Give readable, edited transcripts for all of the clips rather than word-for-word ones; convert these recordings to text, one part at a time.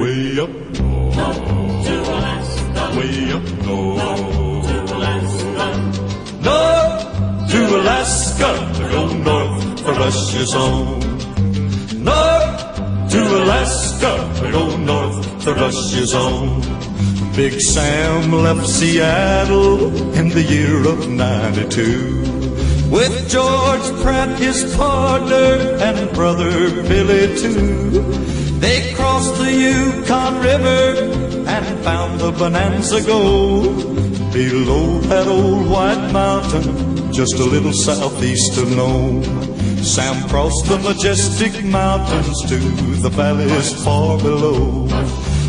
Way up north, to Alaska, way up north, to Alaska, north to Alaska, to go north for Russia's home. North to Alaska, to go north to Russia's home. Big Sam left Seattle in the year of '92 with George Pratt, his partner, and brother Billy too. They crossed the Yukon River and found the Bonanza Gold below that old white mountain, just a little southeast of Nome. Sam crossed the majestic mountains to the valleys far below.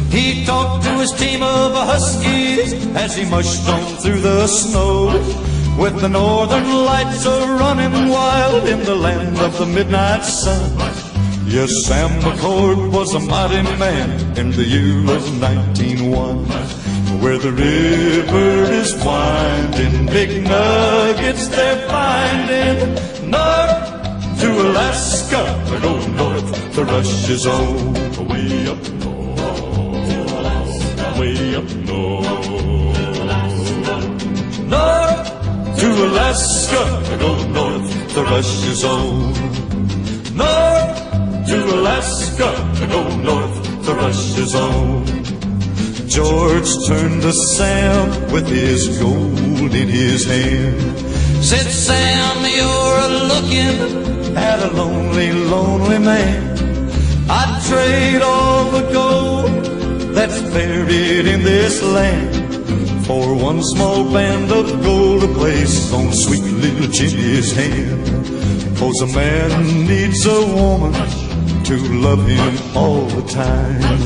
He talked to his team of huskies as he mushed on through the snow, with the northern lights a-running wild in the land of the midnight sun. Yes, Sam McCord was a mighty man in the year of 1901, where the river is winding, big nuggets they're finding. North to Alaska, to go north to Russia's home. Way up north, way up north, north to Alaska, to go north to Russia's home. North to Alaska, to go north to Russia's home. George turned to Sam with his gold in his hand. Said, Sam, you're looking at a lonely, lonely man. I'd trade all the gold that's buried in this land for one small band of gold to place on sweet little Jimmy's hand. 'Cause a man needs a woman to love him all the time.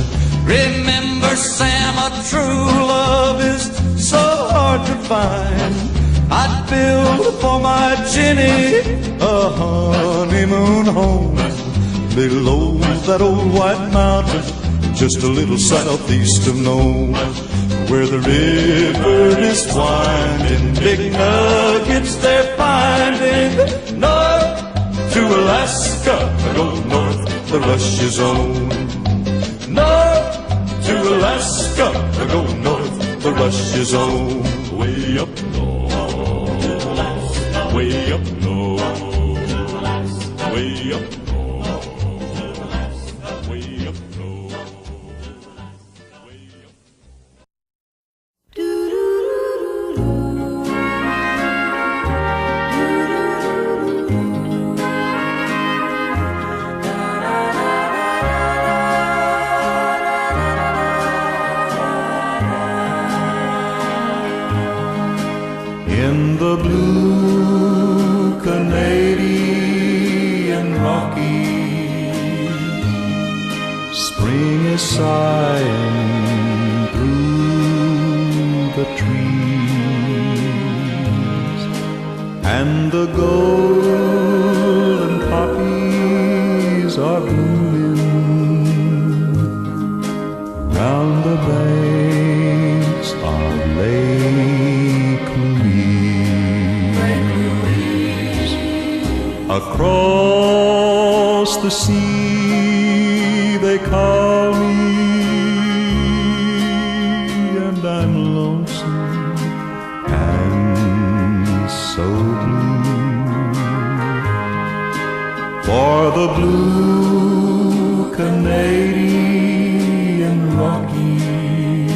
Remember, Sam, a true love is so hard to find. I'd build for my Jenny a honeymoon home below that old white mountain, just a little southeast of Nome, where the river is winding, big nuggets they're finding. North to Alaska, go north to Russia's own. North to Alaska, go north to Russia's own. Way up north, way up north, way up north, way up north. In the blue Canadian Rockies, spring is sighing through the trees, and the golden poppies are blooming round the banks of Lake Louise. Across the sea they call me, and I'm lonesome and so blue, for the blue Canadian Rockies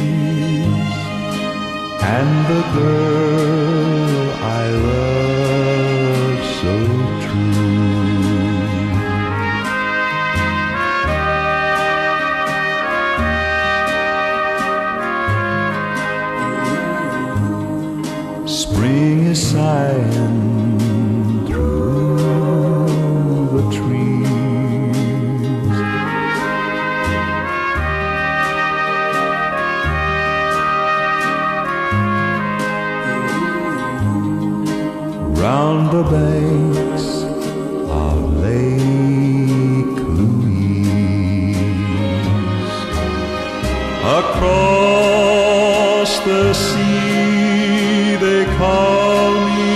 and the girl I love so true. Spring is sighing through the trees, round the banks of Lake Louise. Across the sea they call me,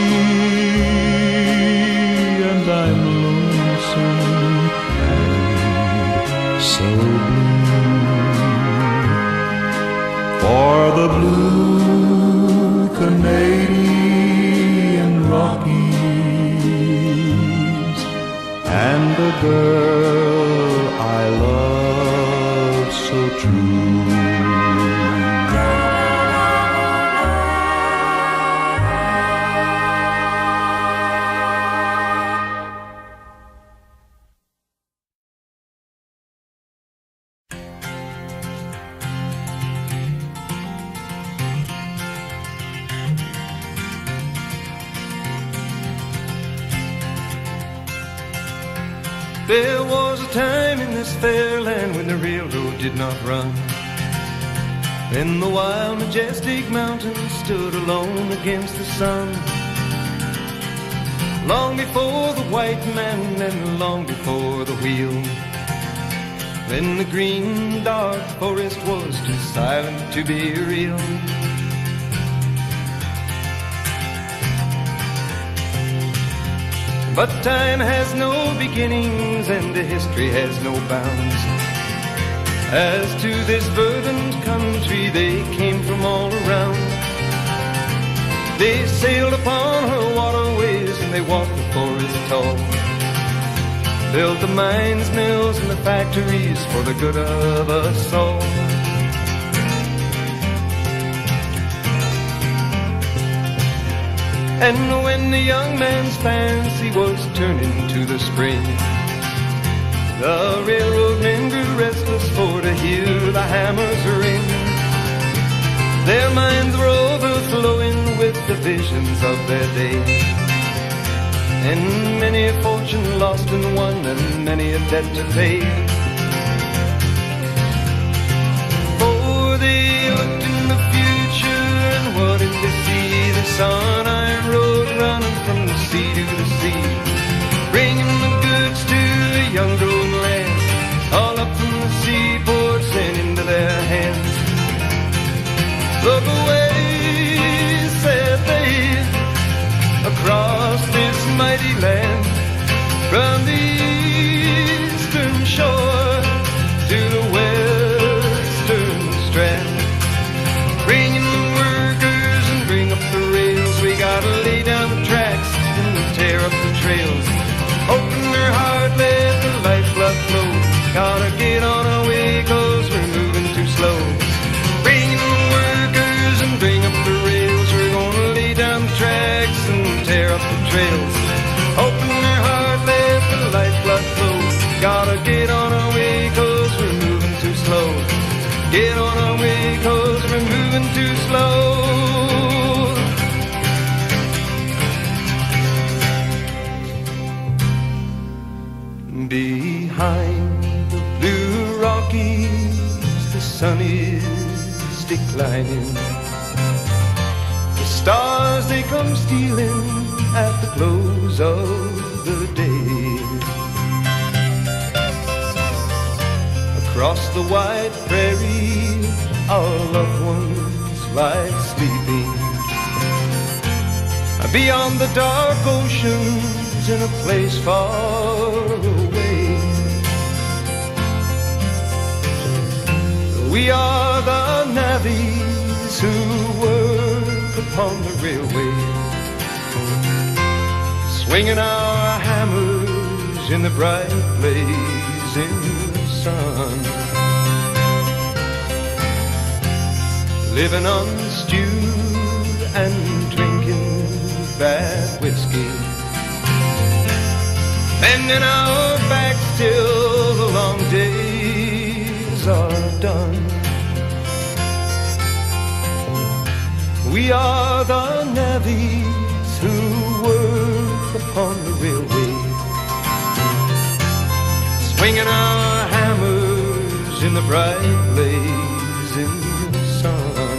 and I'm lonesome and so blue, girl I love so true. There was a time in this fair land when the railroad did not run. Then the wild, majestic mountains stood alone against the sun. Long before the white man and long before the wheel, when the green, dark forest was too silent to be real. But time has no beginnings and the history has no bounds. As to this verdant country they came from all around. They sailed upon her waterways and they walked the forest tall. Built the mines, mills, and the factories for the good of us all. And when the young man's fancy was turning to the spring, the railroad men grew restless for to hear the hammers ring. Their minds were overflowing with the visions of their day, and many a fortune lost and won, and many a debt to pay. For they looked in the future, and what did they see? The sun iron road running from the sea to the sea, bringing the goods to the young golden land, all up from the seaports and into their hands. Look away, said they, across this mighty land, from the eastern shore to the western strand, bringing the workers and bring up the rails. We gotta lay down the tracks and tear up the trails. Open their heart, let the lifeblood flow. Gotta get on our way, 'cause we're moving too slow. Bringing the workers and bring up the rails. We're gonna lay down the tracks and tear up the trails. Open their heart, let the lifeblood flow. Gotta get on our way, 'cause we're moving too slow. Get on our way, 'cause we're moving too slow. Behind the blue Rockies, the sun is declining. The stars, they come stealing at the close of the day. Across the wide prairie, our loved ones lie sleeping. Beyond the dark oceans, in a place far away, we are the navvies who work upon the railway, swinging our hammers in the bright blazing sun, living on stew and drinking bad whiskey, bending our backs till the long days are done. We are the navvies who work upon the railway, swinging our hammers in the bright blazing sun,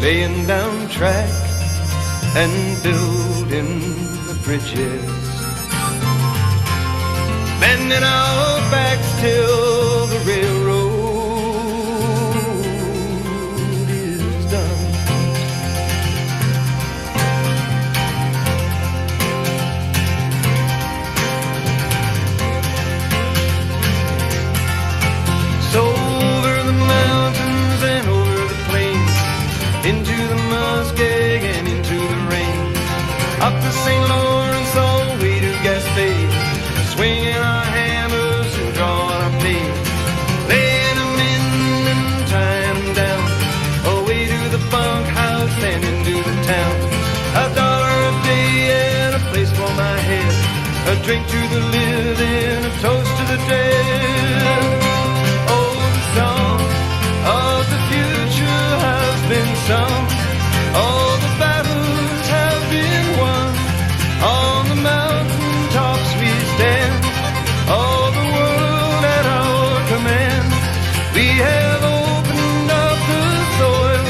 laying down track and building the bridges, bending our backs till the railroad is done. So over the mountains and over the plains, into the muskeg and into the rain, up the St. Lawrence fade, swinging our hammers and drawing our blades, laying them in and tying them down, away to the bunkhouse and into the town. $1 a day and a place for my head, a drink to the living, a toast to the dead. Oh, the song of the future has been sung. All the battles have been won. On the mountain tops we stand, all the world at our command. We have opened up the soil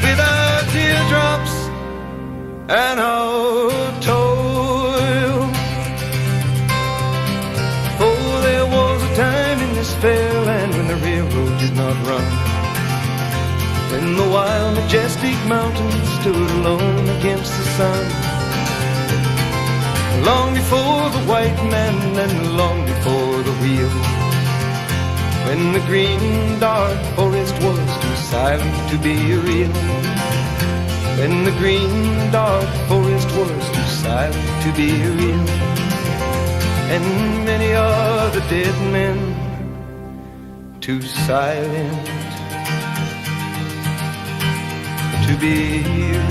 with our teardrops and our toil. For there was a time in this fair land when the railroad did not run, when the wild majestic mountains stood alone against the sun. Long before the white man and long before the wheel, when the green dark forest was too silent to be real, when the green dark forest was too silent to be real, and many are the dead men too silent to be real.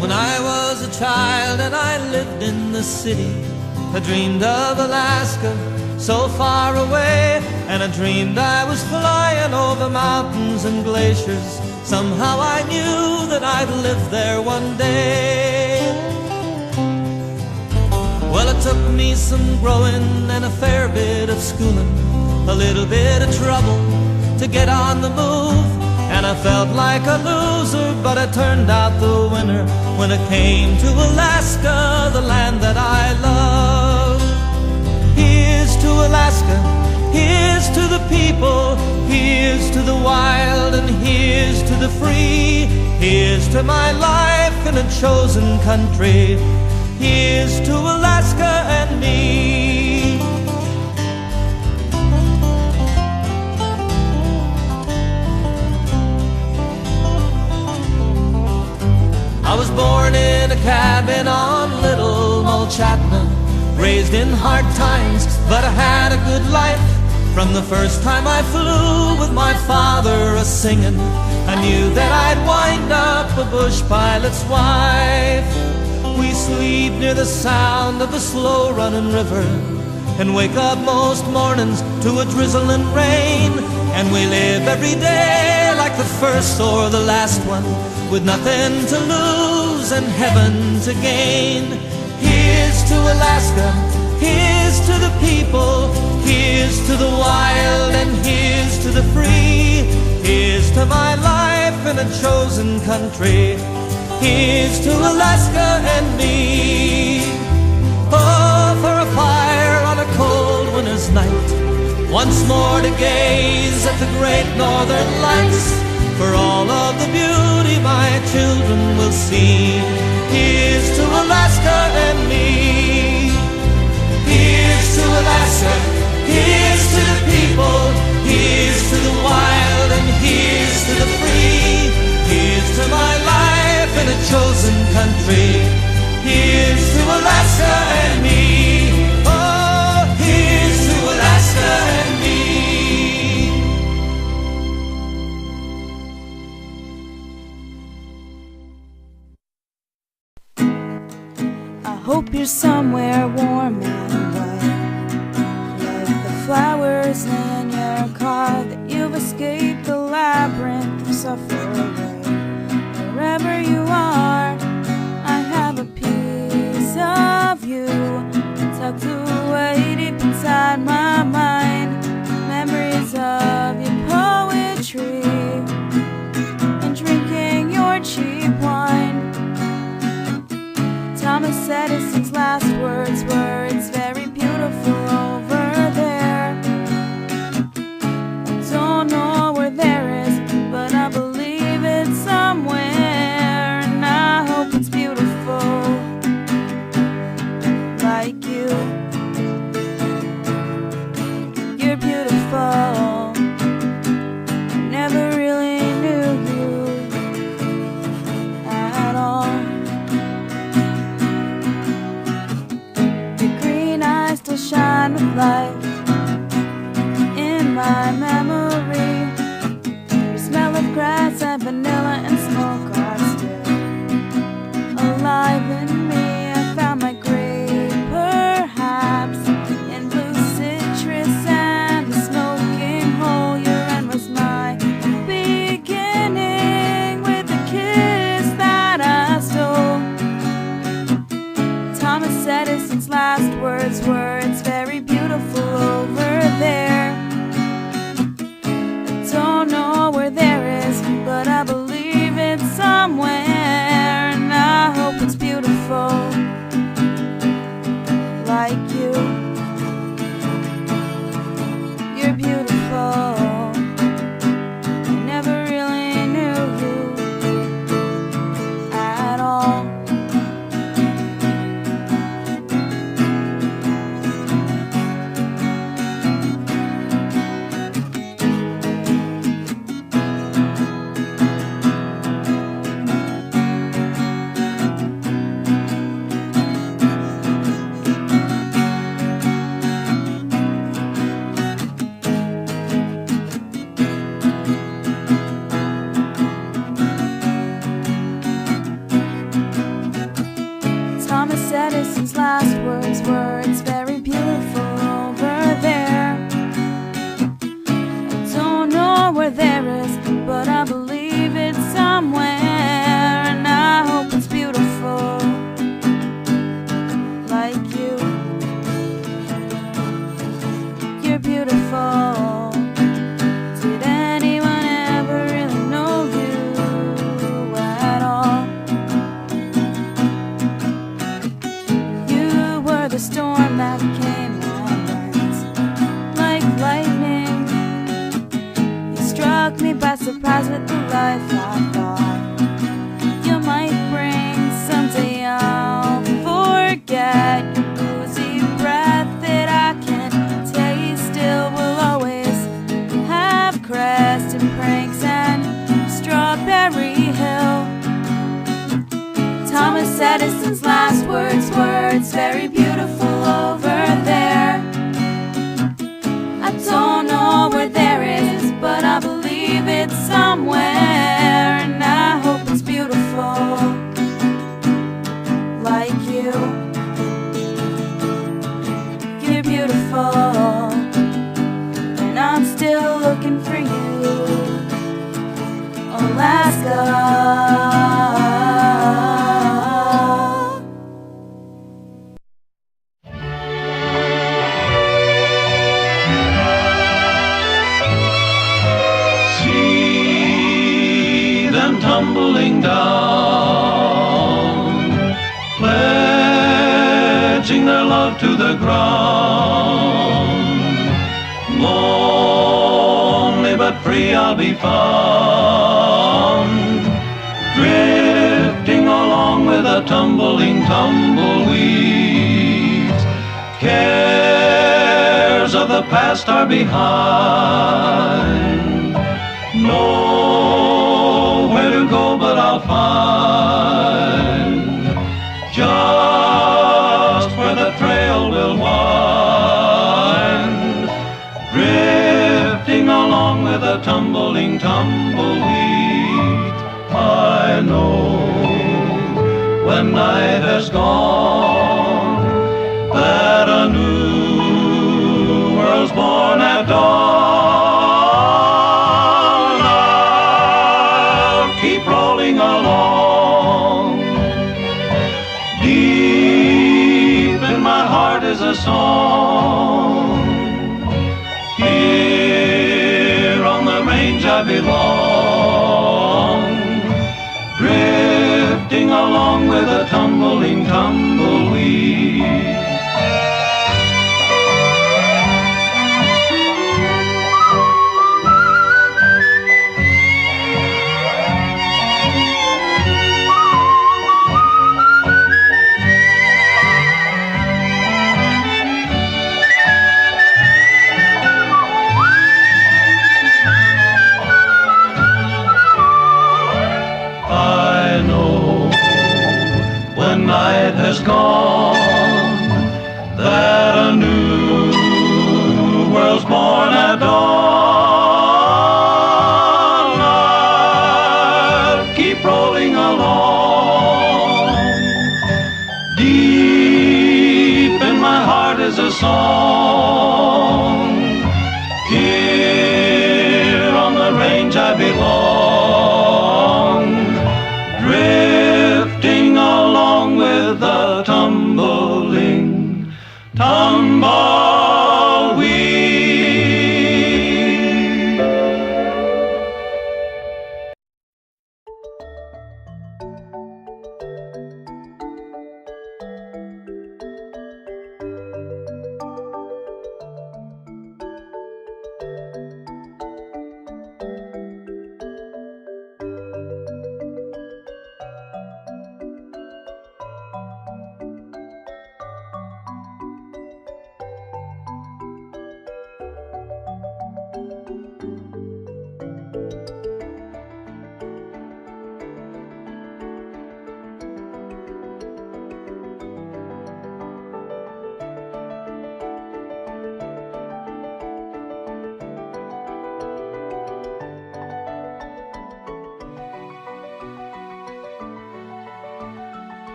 When I was a child and I lived in the city, I dreamed of Alaska, so far away, and I dreamed I was flying over mountains and glaciers. Somehow I knew that I'd live there one day. Well, it took me some growing and a fair bit of schooling, a little bit of trouble to get on the move, and I felt like a loser, but I turned out the winner when it came to Alaska, the land that I love. Here's to Alaska, here's to the people, here's to the wild, and here's to the free. Here's to my life in a chosen country. Here's to Alaska and me. I was born in a cabin on Little Mulchatna, raised in hard times, but I had a good life. From the first time I flew with my father a-singing, I knew that I'd wind up a bush pilot's wife. We sleep near the sound of the slow-running river and wake up most mornings to a drizzling rain, and we live every day like the first or the last one, with nothing to lose and heaven to gain. Here's to Alaska, here's to the people, here's to the wild, and here's to the free. Here's to my life in a chosen country. Here's to Alaska and me. Oh, for a fire on a cold winter's night, once more to gaze at the great northern lights, for all of the beauty my children will see. Here's to Alaska and me. Here's to Alaska, here's to the people, here's to the wild, and here's to the free. Here's to my life in a chosen country. Here's to Alaska and me. Oh, here's to Alaska and me. I hope you're somewhere warm and white, like the flowers in your car, that you've escaped the labyrinth of suffering. Wherever you are, I have a piece of you tucked away deep inside my mind. Memories of your poetry and drinking your cheap wine. Thomas Edison's last words were, "It's very beautiful over there." took me by surprise with the life I thought you might bring. Someday I'll forget your boozy breath that I can taste. Still will always have crest and pranks and Strawberry Hill. Thomas Edison's last words, very beautiful over there. I don't know where there is, but I believe it's somewhere, and I hope it's beautiful like you. You're beautiful, and I'm still looking for you, Alaska. Tumbling down, pledging their love to the ground. Lonely but free I'll be found, drifting along with the tumbling tumbleweeds. Cares of the past are behind. Nowhere to go but I'll find just where the trail will wind, drifting along with the tumbling tumbleweeds. I know when night has gone that a new world's born at dawn. Along. Deep in my heart is a song. Here on the range I belong, drifting along with a tumbling tumbleweed. Night has gone, that a new world's born at dawn. I'll keep rolling along. Deep in my heart is a song. Here on the range I belong, drifting along with the tumbling tumbleweed.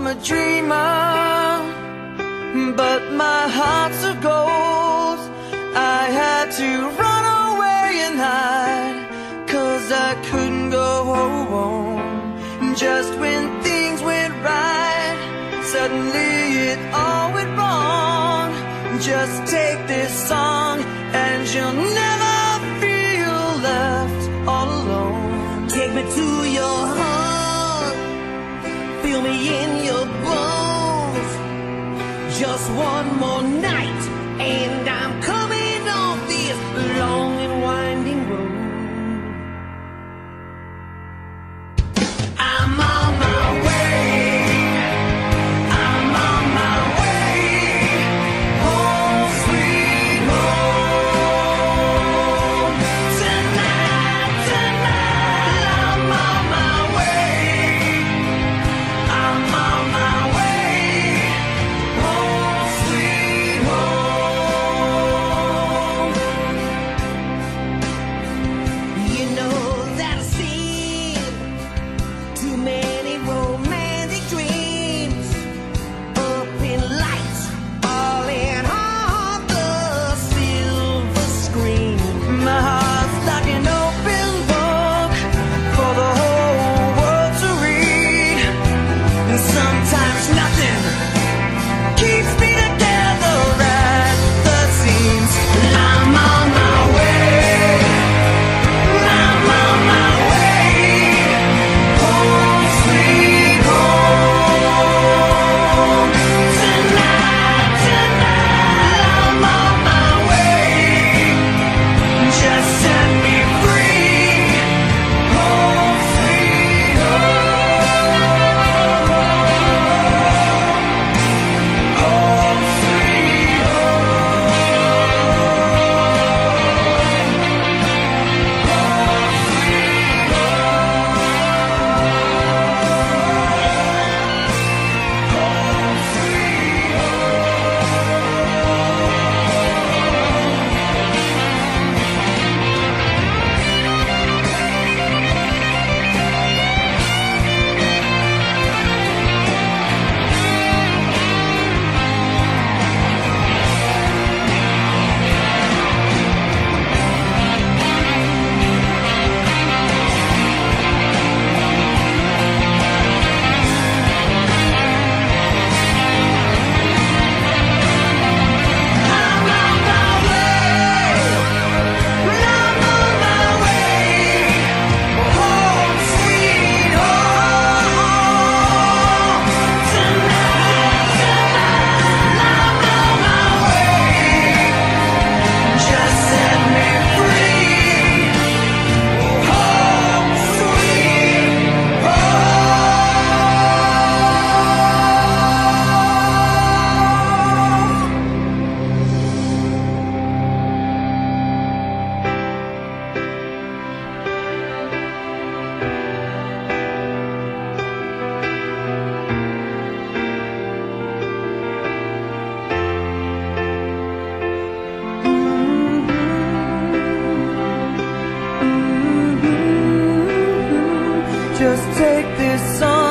a dreamer, but my heart's of gold. I had to run away and hide, 'cause I couldn't go home. Just when things went right, suddenly it all went wrong. Just take this song and you'll never feel left all alone. Take me to your heart, feel me in your bones. Just one more night and I'm coming off this long and winding road. I'm on my way, I'm on my way, home sweet home. Tonight, tonight, I'm on my way, I'm on my way, home sweet home. You know that I've seen too many romantic dreams, up in lights, all in on the silver screen. My heart's like an open book for the whole world to read. And sometimes nothing Keeps me together at the seams. I'm on my way, I'm on my way, home sweet home. Tonight, tonight, I'm on my way, Just set me free. home sweet home, home sweet Just take this song